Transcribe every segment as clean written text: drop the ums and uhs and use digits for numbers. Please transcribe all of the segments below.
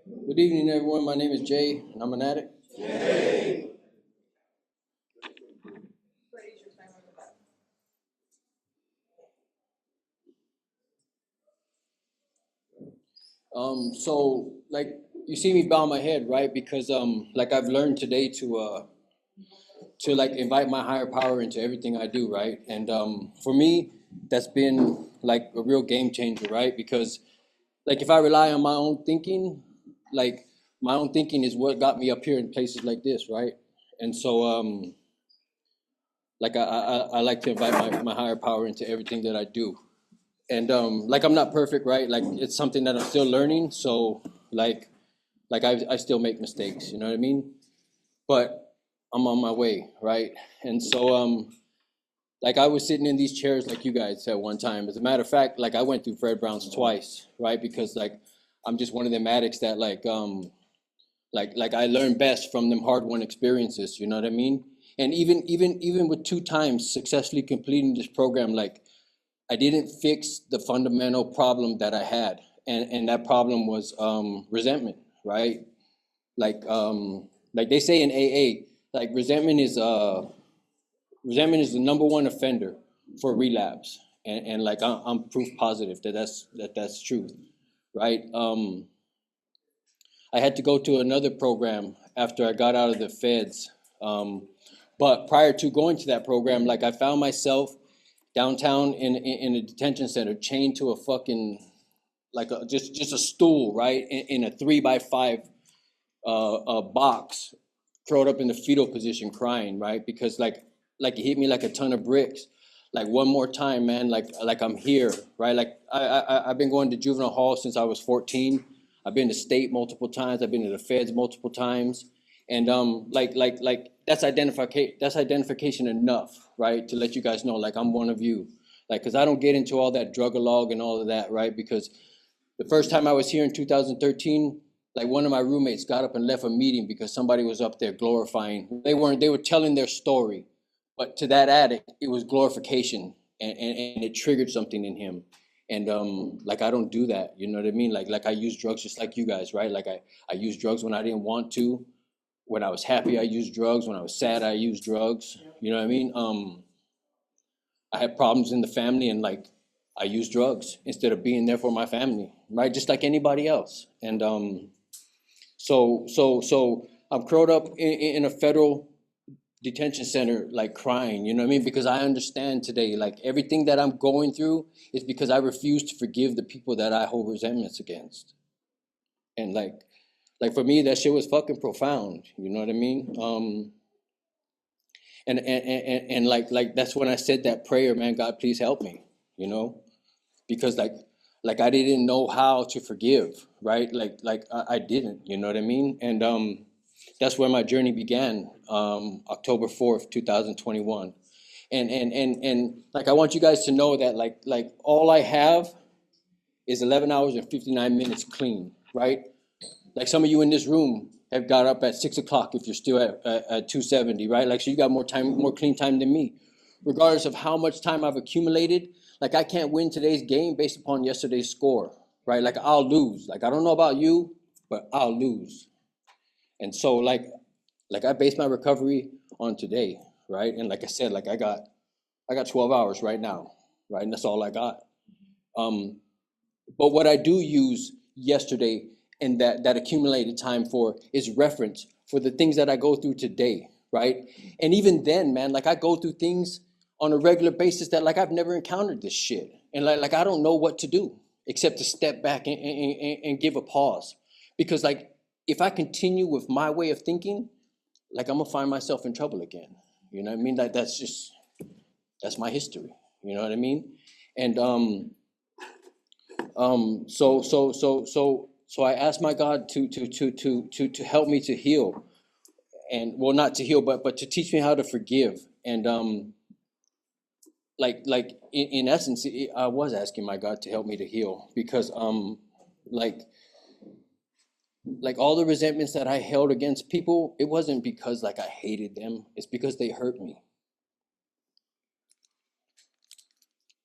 Good evening, everyone. My name is Jay, and I'm an addict. So like you see me bow my head, right? Because like I've learned today to like invite my higher power into everything I do, right? And for me, that's been like a real game changer, right? Because like if I rely on my own thinking, like my own thinking is what got me up here in places like this, right? And so like I like to invite my higher power into everything that I do. And like I'm not perfect, right? Like it's something that I'm still learning. So like I still make mistakes, you know what I mean? But I'm on my way, right? And so like I was sitting in these chairs like you guys at one time. As a matter of fact, like I went through Fred Brown's twice, right? Because like I'm just one of them addicts that like I learn best from them hard won experiences, you know what I mean? And even with two times successfully completing this program, like I didn't fix the fundamental problem that I had, and that problem was resentment, right? Like like they say in AA, like resentment is the number one offender for relapse, and like I'm proof positive that that's true, right? I had to go to another program after I got out of the feds, but prior to going to that program, like I found myself downtown in a detention center, chained to a fucking like just a stool, right, in a 3x5 box, curled up in the fetal position, crying, right, because like it hit me like a ton of bricks. Like one more time, man. Like I'm here, right? Like I've been going to juvenile hall since I was 14. I've been to state multiple times. I've been to the feds multiple times, and like that's identification enough, right, to let you guys know like I'm one of you, like because I don't get into all that drug-a-log and all of that, right? Because the first time I was here in 2013, like one of my roommates got up and left a meeting because somebody was up there glorifying. They were telling their story, but to that addict, it was glorification, and it triggered something in him. And like I don't do that, you know what I mean? Like I use drugs just like you guys, right? Like I used drugs when I didn't want to. When I was happy, I used drugs. When I was sad, I used drugs. You know what I mean? I had problems in the family, and like I used drugs instead of being there for my family, right? Just like anybody else. And so I'm curled up in a federal detention center, like crying, you know what I mean? Because I understand today, like everything that I'm going through is because I refuse to forgive the people that I hold resentments against. And like for me, that shit was fucking profound, you know what I mean? And like that's when I said that prayer, man, God, please help me, you know? Because like I didn't know how to forgive, right? Like I didn't, you know what I mean? And that's where my journey began, October 4th, 2021. And like I want you guys to know that like all I have is 11 hours and 59 minutes clean, right? Like some of you in this room have got up at 6 o'clock if you're still at 270, right? Like so you got more time, more clean time than me. Regardless of how much time I've accumulated, like I can't win today's game based upon yesterday's score, right? Like I'll lose. Like I don't know about you, but I'll lose. And so like I base my recovery on today, right? And like I said, like I got 12 hours right now, right? And that's all I got. Um, but what I do use yesterday and that accumulated time for is reference for the things that I go through today, right? And even then, man, like I go through things on a regular basis that like I've never encountered this shit. And like I don't know what to do except to step back and give a pause. Because like if I continue with my way of thinking, like I'm gonna find myself in trouble again. You know what I mean? Like that's my history. You know what I mean? And so I asked my God to help me to heal, and well, not to heal, but to teach me how to forgive. And like in essence, I was asking my God to help me to heal because like like all the resentments that I held against people, it wasn't because like I hated them. It's because they hurt me.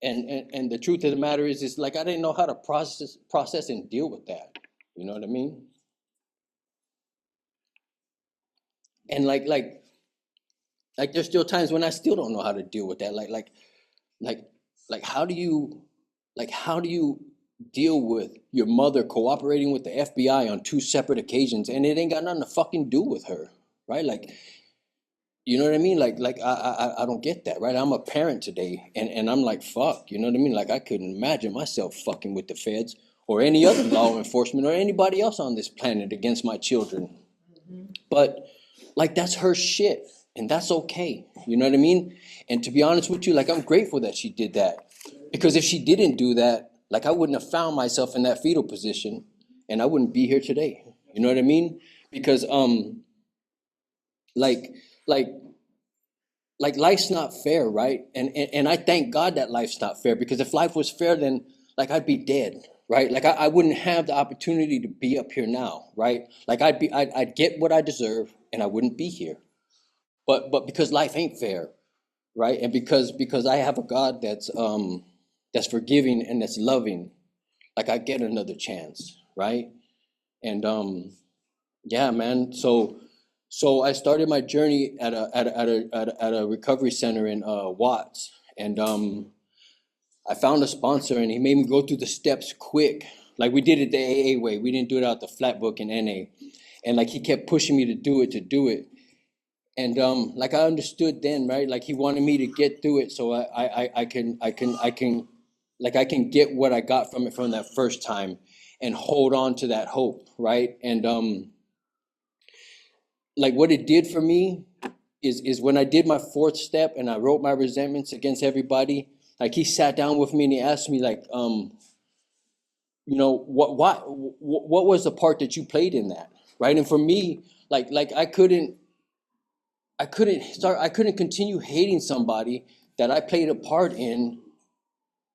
And the truth of the matter is like I didn't know how to process and deal with that. You know what I mean? And like there's still times when I still don't know how to deal with that. Like like how do you how do you deal with your mother cooperating with the FBI on two separate occasions, and it ain't got nothing to fucking do with her, right? Like, you know what I mean? I don't get that, right? I'm a parent today, and I'm like, fuck, you know what I mean? Like, I couldn't imagine myself fucking with the feds or any other law enforcement or anybody else on this planet against my children. But like, that's her shit, and that's okay. You know what I mean? And to be honest with you, like, I'm grateful that she did that, because if she didn't do that, like, I wouldn't have found myself in that fetal position, and I wouldn't be here today. You know what I mean? Because like like like life's not fair, right? And I thank God that life's not fair, because if life was fair, then like I'd be dead, right? Like I wouldn't have the opportunity to be up here now, right? Like I'd get what I deserve, and I wouldn't be here. But because life ain't fair, right? And because I have a God that's forgiving and that's loving, like I get another chance, right? And yeah, man. So I started my journey at a recovery center in Watts, and I found a sponsor, and he made me go through the steps quick. Like, we did it the AA way. We didn't do it out the flat book in NA, and like he kept pushing me to do it. And like, I understood then, right? Like, he wanted me to get through it so I can get what I got from it from that first time, and hold on to that hope, right? And like, what it did for me is when I did my fourth step and I wrote my resentments against everybody, like, he sat down with me and he asked me, like, you know, what was the part that you played in that, right? And for me, like I couldn't continue hating somebody that I played a part in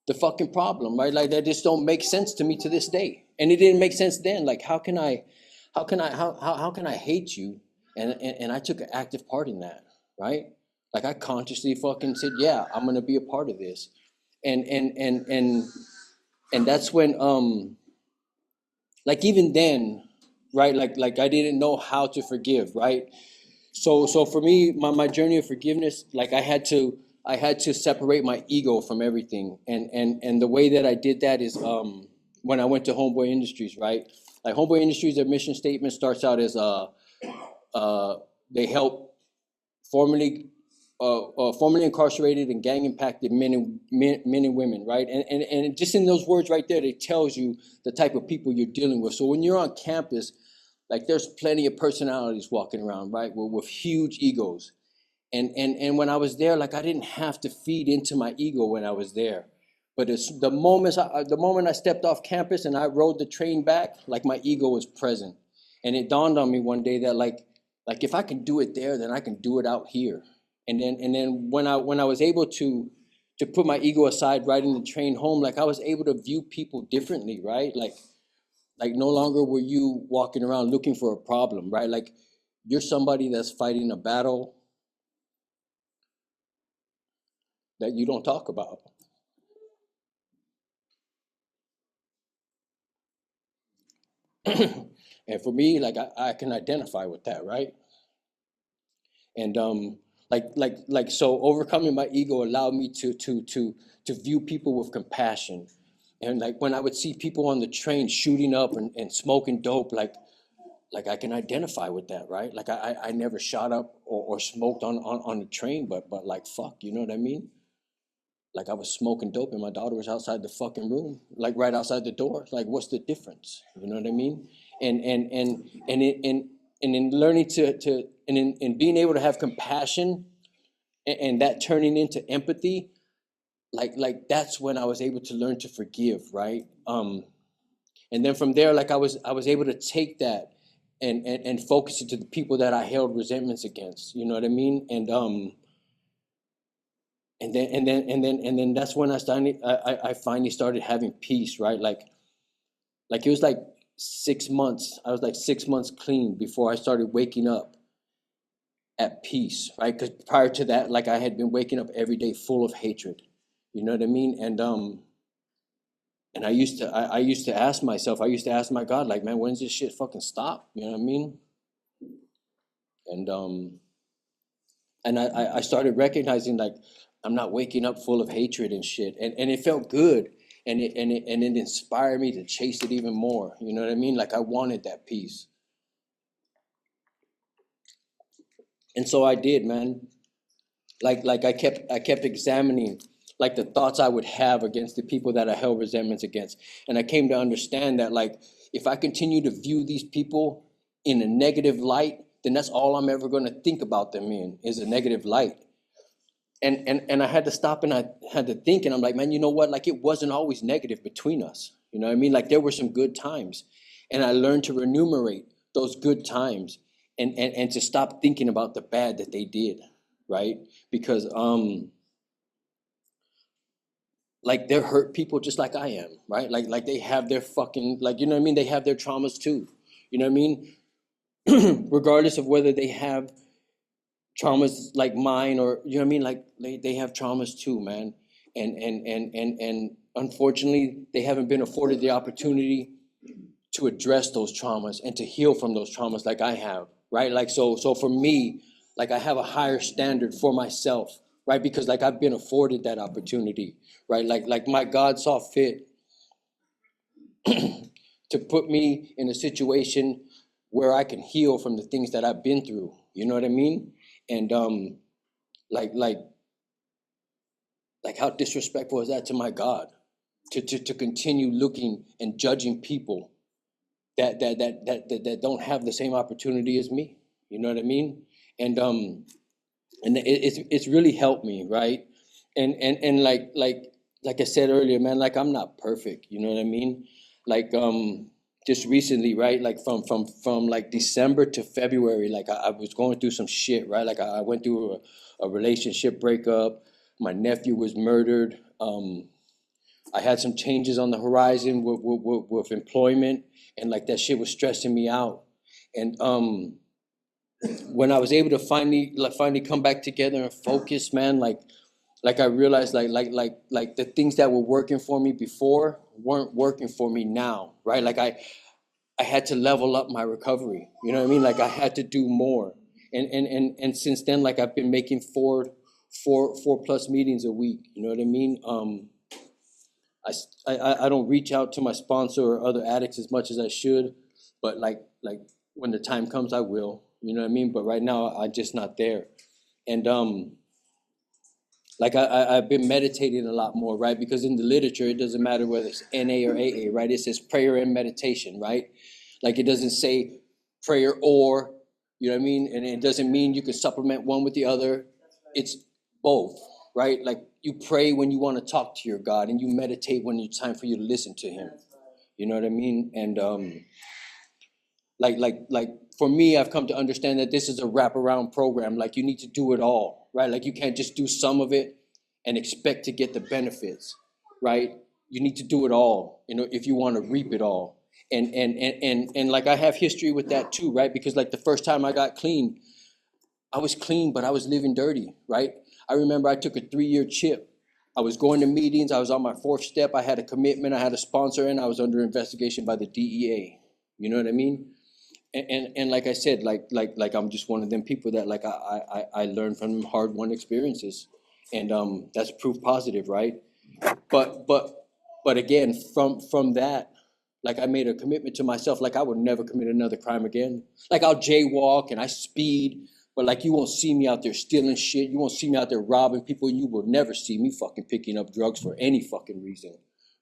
the fucking problem, right? Like, that just don't make sense to me to this day. And it didn't make sense then. Like, how can I hate you? And I took an active part in that, right? Like, I consciously fucking said, yeah, I'm gonna be a part of this. And and and and and that's when like, even then, right? Like I didn't know how to forgive, right? So for me, my journey of forgiveness, like, I had to separate my ego from everything. And the way that I did that is when I went to Homeboy Industries, right? Like, Homeboy Industries, their mission statement starts out as they help formerly formerly incarcerated and gang impacted men and women, right? And just in those words right there, it tells you the type of people you're dealing with. So when you're on campus, like, there's plenty of personalities walking around, right, with huge egos. And when I was there, like, I didn't have to feed into my ego when I was there. But it's the moment I stepped off campus and I rode the train back, like, my ego was present. And it dawned on me one day that, like, if I can do it there, then I can do it out here. And then when I was able to put my ego aside riding the train home, like, I was able to view people differently, right? Like, no longer were you walking around looking for a problem, right? Like, you're somebody that's fighting a battle that you don't talk about. And for me, like, I can identify with that, right? And so overcoming my ego allowed me to view people with compassion. And like, when I would see people on the train shooting up and smoking dope, like I can identify with that, right? Like, I never shot up or smoked on the train, but like, fuck, you know what I mean? Like, I was smoking dope and my daughter was outside the fucking room, like, right outside the door. Like, what's the difference? You know what I mean? And in learning and in being able to have compassion, and that turning into empathy, like that's when I was able to learn to forgive, right? And then from there, like, I was able to take that and focus it to the people that I held resentments against. You know what I mean? And then that's when I finally started having peace, right? Like it was like 6 months. I was like 6 months clean before I started waking up at peace, right? Because prior to that, like, I had been waking up every day full of hatred. You know what I mean? And I used to ask myself, I used to ask my God, like, man, when's this shit fucking stop? You know what I mean? And I started recognizing like I'm not waking up full of hatred and shit, and it felt good, and it inspired me to chase it even more. You know what I mean? Like I wanted that peace, and so I did, man. Like I kept examining like the thoughts I would have against the people that I held resentments against, and I came to understand that like if I continue to view these people in a negative light, then that's all I'm ever going to think about them in is a negative light. And I had to stop and I had to think, and I'm like, man, you know what? Like it wasn't always negative between us. You know what I mean? Like there were some good times, and I learned to remunerate those good times and to stop thinking about the bad that they did, right? Because like they're hurt people just like I am, right? Like they have their fucking, like, you know what I mean? They have their traumas too. You know what I mean? Regardless of whether they have traumas like mine or, you know what I mean? Like they have traumas too, man. And unfortunately, they haven't been afforded the opportunity to address those traumas and to heal from those traumas like I have, right? Like, so for me, like I have a higher standard for myself, right? Because like I've been afforded that opportunity, right? Like my God saw fit to put me in a situation where I can heal from the things that I've been through. You know what I mean? And like how disrespectful is that to my God? To continue looking and judging people that don't have the same opportunity as me. You know what I mean? And it's really helped me, right? And like I said earlier, man, like I'm not perfect. You know what I mean? Like just recently, right? Like from like December to February, like I was going through some shit, right? Like I went through a relationship breakup. My nephew was murdered. I had some changes on the horizon with employment, and like that shit was stressing me out. And when I was able to finally come back together and focus, man, like I realized like the things that were working for me before weren't working for me now, right? Like I had to level up my recovery. You know what I mean? Like I had to do more. And since then, like I've been making four plus meetings a week. You know what I mean? I don't reach out to my sponsor or other addicts as much as I should, but like when the time comes, I will. You know what I mean? But right now, I'm just not there. And like I've been meditating a lot more, right? Because in the literature, it doesn't matter whether it's NA or AA, right? It says prayer and meditation, right? Like it doesn't say prayer or, you know what I mean? And it doesn't mean you can supplement one with the other. It's both, right? Like you pray when you want to talk to your God, and you meditate when it's time for you to listen to him. You know what I mean? And like for me, I've come to understand that this is a wraparound program. Like you need to do it all, right? Like you can't just do some of it and expect to get the benefits, right? You need to do it all, you know, if you want to reap it all. And like I have history with that too, right? Because like the first time I got clean, I was clean, but I was living dirty, right? I remember I took a 3-year chip. I was going to meetings. I was on my 4th step. I had a commitment. I had a sponsor, and I was under investigation by the DEA. You know what I mean? And like I said, like I'm just one of them people that like I learned from hard-won experiences, and that's proof positive, right? But again, from that, like I made a commitment to myself, like I would never commit another crime again. Like I'll jaywalk and I speed, but like you won't see me out there stealing shit. You won't see me out there robbing people. You will never see me fucking picking up drugs for any fucking reason,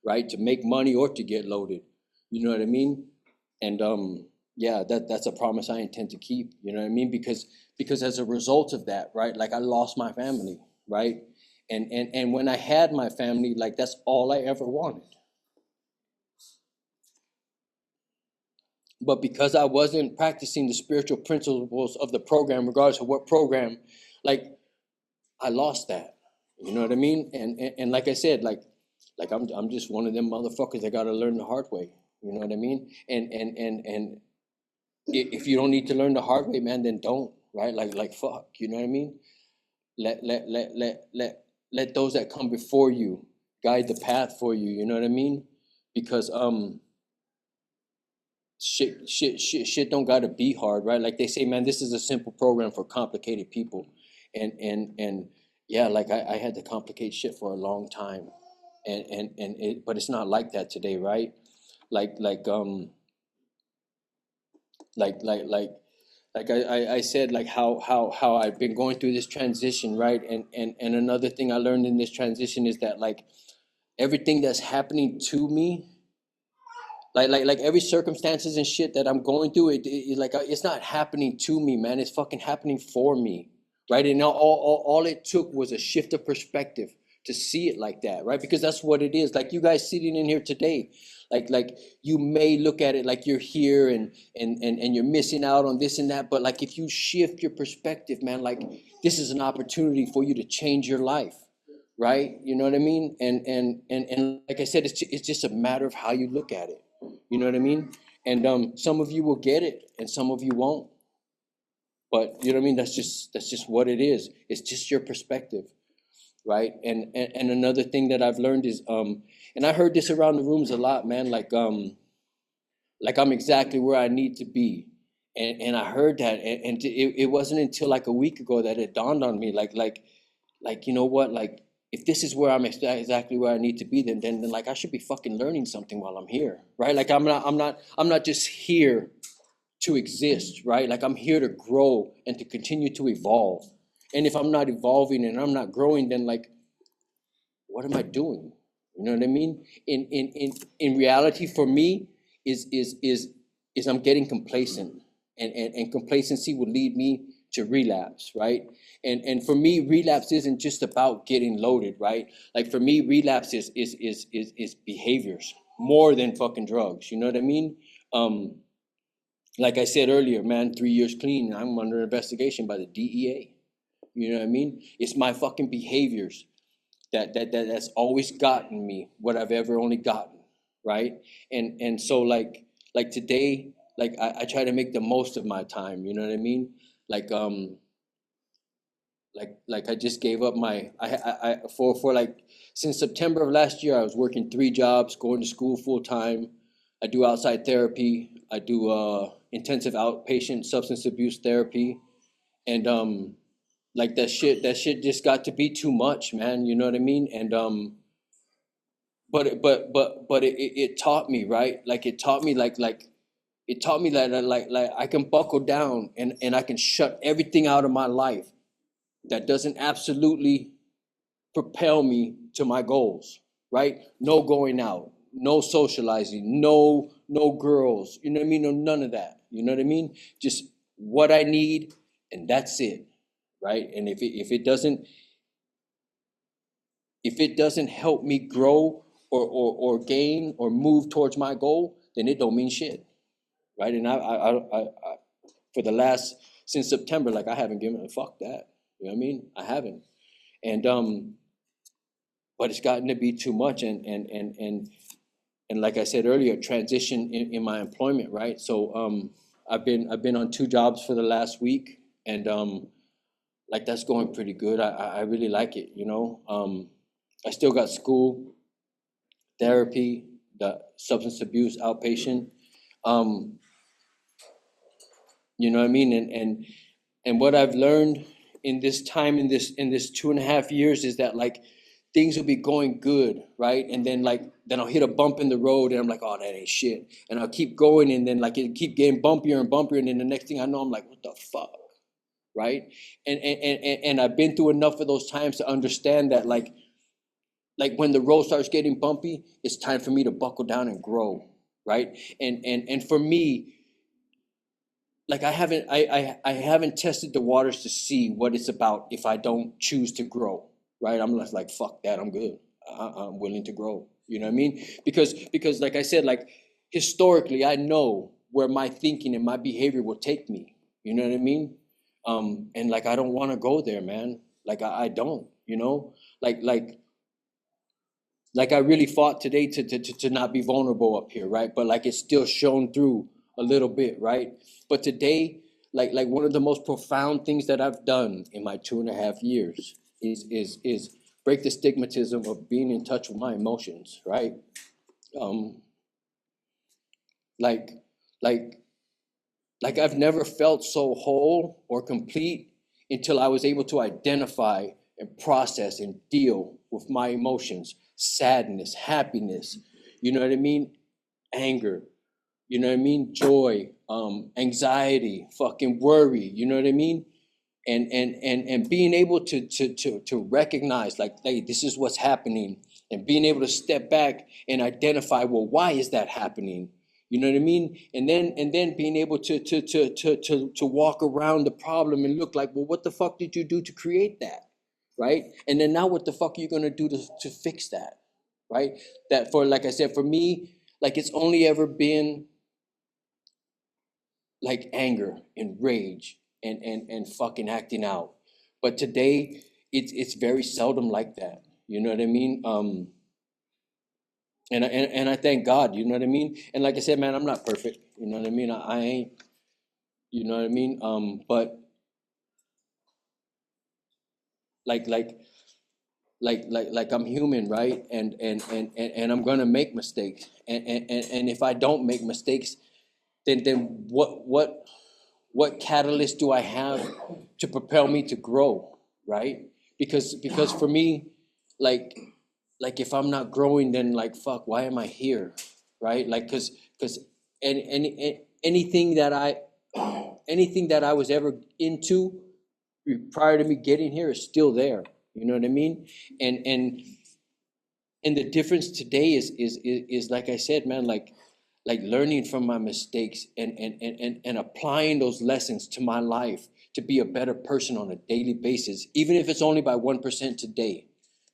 right? To make money or to get loaded. You know what I mean? And yeah, that's a promise I intend to keep. You know what I mean? Because as a result of that, right? Like I lost my family, right? And when I had my family, like that's all I ever wanted. But because I wasn't practicing the spiritual principles of the program, regardless of what program, like I lost that. You know what I mean? And like I said, like I'm just one of them motherfuckers that gotta learn the hard way. You know what I mean? And if you don't need to learn the hard way, man, then don't, right? Like fuck, you know what I mean? Let those that come before you guide the path for you. You know what I mean? Because shit don't gotta be hard, right? Like they say, man, this is a simple program for complicated people. And yeah, like I had to complicate shit for a long time. But it's not like that today, right? Like like um like like like I said, like how I've been going through this transition, right? And another thing I learned in this transition is that like everything that's happening to me, like every circumstances and shit that I'm going through, like it's not happening to me, man. It's fucking happening for me, right? And all it took was a shift of perspective to see it like that, right? Because that's what it is. Like you guys sitting in here today, like you may look at it like you're here and you're missing out on this and that, but like if you shift your perspective, man, like this is an opportunity for you to change your life, right? You know what I mean? And like I said, it's just a matter of how you look at it. You know what I mean? And some of you will get it, and some of you won't. But you know what I mean? That's just what it is. It's just your perspective, right? And another thing that I've learned is and I heard this around the rooms a lot, man. Like I'm exactly where I need to be, and I heard that, and it wasn't until like a week ago that it dawned on me, like you know what, like if this is where I'm exactly where I need to be, then like I should be fucking learning something while I'm here, right? Like I'm not just here to exist, right? Like I'm here to grow and to continue to evolve. And if I'm not evolving and I'm not growing, then like what am I doing? You know what I mean? In reality, for me, is I'm getting complacent, and complacency will lead me to relapse, right? And for me, relapse isn't just about getting loaded, right? Like for me, relapse is behaviors more than fucking drugs. You know what I mean? Um, like I said earlier, man, 3 years clean, and I'm under investigation by the DEA. You know what I mean? It's my fucking behaviors that's always gotten me what I've ever only gotten, right? And so like today, like I try to make the most of my time, you know what I mean? Like like I just gave up my I for like since September of last year I was working 3 jobs, going to school full time. I do outside therapy. I do intensive outpatient substance abuse therapy, and like that shit just got to be too much, man. You know what I mean? And but it taught me, right? Like it taught me it taught me that like I can buckle down and I can shut everything out of my life that doesn't absolutely propel me to my goals, right? No going out, no socializing, no girls, you know what I mean? No, none of that. You know what I mean? Just what I need, and that's it, right? And if it doesn't help me grow or gain or move towards my goal, then it don't mean shit, right? And I for the last since September, like I haven't given a fuck that. You know what I mean? I haven't, and but it's gotten to be too much, and like I said earlier, transition in my employment, right? So I've been on 2 jobs for the last week, and like that's going pretty good. I really like it, you know. I still got school, therapy, the substance abuse outpatient. Um, you know what I mean? And what I've learned in this time in this 2.5 years is that like things will be going good, right? And then I'll hit a bump in the road and I'm like, oh, that ain't shit. And I'll keep going, and then like it keep getting bumpier and bumpier, and then the next thing I know, I'm like, what the fuck? Right? And I've been through enough of those times to understand that like when the road starts getting bumpy, it's time for me to buckle down and grow, right? And for me, like I haven't tested the waters to see what it's about if I don't choose to grow, right? I'm just like fuck that, I'm good. I'm willing to grow. You know what I mean? Because like I said, like historically, I know where my thinking and my behavior will take me. You know what I mean? And like I don't want to go there, man. Like I don't. You know, like I really fought today to not be vulnerable up here, right? But like it's still shown through a little bit, right? But today, like one of the most profound things that I've done in my 2.5 years is break the stigmatism of being in touch with my emotions, right? Um, like like I've never felt so whole or complete until I was able to identify and process and deal with my emotions, sadness, happiness, you know what I mean? Anger, you know what I mean? Joy, anxiety, fucking worry, you know what I mean? And being able to recognize like, hey, this is what's happening, and being able to step back and identify, well, why is that happening? You know what I mean? And then being able to walk around the problem and look like, well, what the fuck did you do to create that? Right? And then now what the fuck are you gonna do to fix that? Right? That, for, like I said, for me, like, it's only ever been like anger and rage and fucking acting out. But today it's very seldom like that. You know what I mean? And I thank God, you know what I mean? And like I said, man, I'm not perfect. You know what I mean? I ain't, you know what I mean? But like I'm human, right? And I'm gonna make mistakes. And if I don't make mistakes, then what catalyst do I have to propel me to grow, right? Because for me, like if I'm not growing, then like, fuck, why am I here, right? Like, because anything that I was ever into prior to me getting here is still there. You know what I mean? And the difference today is like I said, man, like learning from my mistakes and applying those lessons to my life to be a better person on a daily basis, even if it's only by 1% today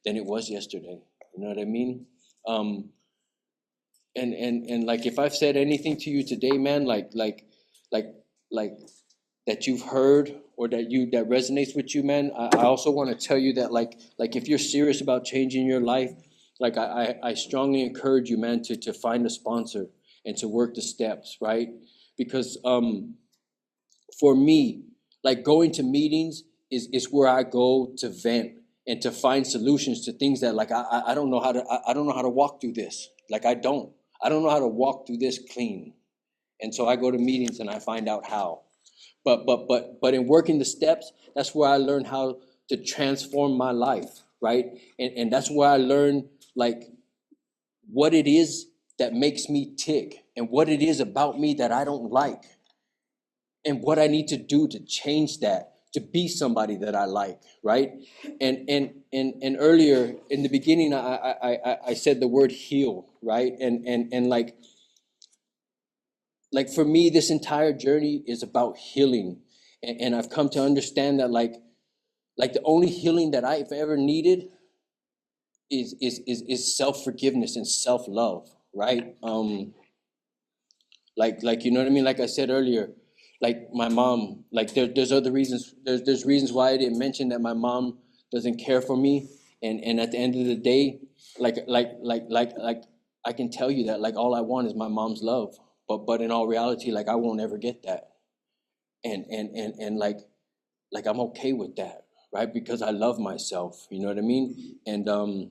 than it was yesterday. You know what I mean? And like, if I've said anything to you today, man, like that you've heard or that resonates with you, man, I also want to tell you that like if you're serious about changing your life, like I strongly encourage you, man, to find a sponsor and to work the steps, right? Because for me, like, going to meetings is where I go to vent and to find solutions to things that, like, I don't know how to I don't know how to walk through this. Like, I don't know how to walk through this clean. And so I go to meetings and I find out how. But in working the steps, that's where I learn how to transform my life, right? And that's where I learn, like, what it is that makes me tick and what it is about me that I don't like and what I need to do to change that, to be somebody that I like, right? And earlier in the beginning, I said the word heal, right? And like for me, this entire journey is about healing. And I've come to understand that like the only healing that I've ever needed is self-forgiveness and self-love, right? Like, you know what I mean? Like I said earlier, like my mom, like there's other reasons, there's reasons why I didn't mention that my mom doesn't care for me. And at the end of the day, like I can tell you that, like, all I want is my mom's love. But in all reality, like, I won't ever get that. And like I'm okay with that, right? Because I love myself, you know what I mean? And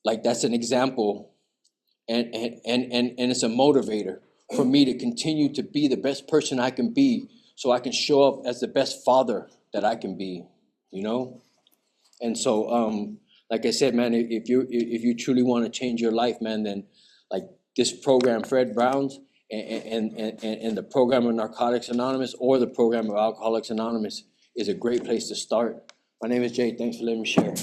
like, that's an example, and it's a motivator for me to continue to be the best person I can be, so I can show up as the best father that I can be, you know? And so like I said, man, if you truly want to change your life, man, then like this program, Fred Brown's, and the program of Narcotics Anonymous or the program of Alcoholics Anonymous is a great place to start. My name is Jay. Thanks for letting me share.